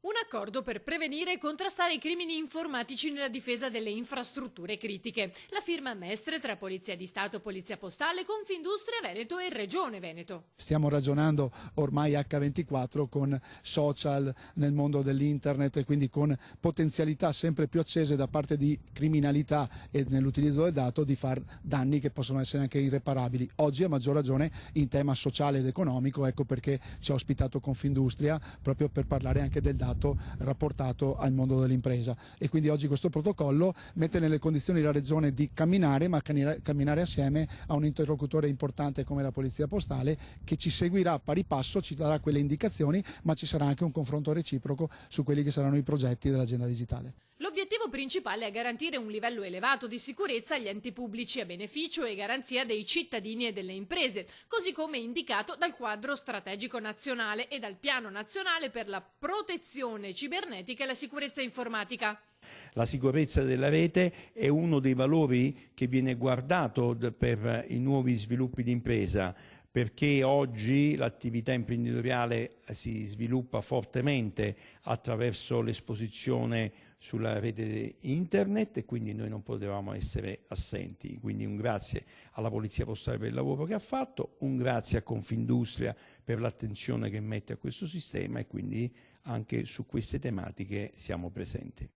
Un accordo per prevenire e contrastare i crimini informatici nella difesa delle infrastrutture critiche. La firma Mestre tra Polizia di Stato, Polizia Postale, Confindustria Veneto e Regione Veneto. Stiamo ragionando ormai H24 con social nel mondo dell'internet e quindi con potenzialità sempre più accese da parte di criminalità e nell'utilizzo del dato di far danni che possono essere anche irreparabili. Oggi a maggior ragione in tema sociale ed economico, ecco perché ci ha ospitato Confindustria proprio per parlare anche del dato rapportato al mondo dell'impresa, e quindi oggi questo protocollo mette nelle condizioni la Regione di camminare, ma camminare assieme a un interlocutore importante come la Polizia Postale, che ci seguirà a pari passo, ci darà quelle indicazioni, ma ci sarà anche un confronto reciproco su quelli che saranno i progetti dell'agenda digitale. L'obiettivo principale è garantire un livello elevato di sicurezza agli enti pubblici a beneficio e garanzia dei cittadini e delle imprese, così come indicato dal quadro strategico nazionale e dal piano nazionale per la protezione cibernetica e la sicurezza informatica. La sicurezza della rete è uno dei valori che viene guardato per i nuovi sviluppi di impresa, perché oggi l'attività imprenditoriale si sviluppa fortemente attraverso l'esposizione sulla rete internet, e quindi noi non potevamo essere assenti. Quindi un grazie alla Polizia Postale per il lavoro che ha fatto, un grazie a Confindustria per l'attenzione che mette a questo sistema, e quindi anche su queste tematiche siamo presenti.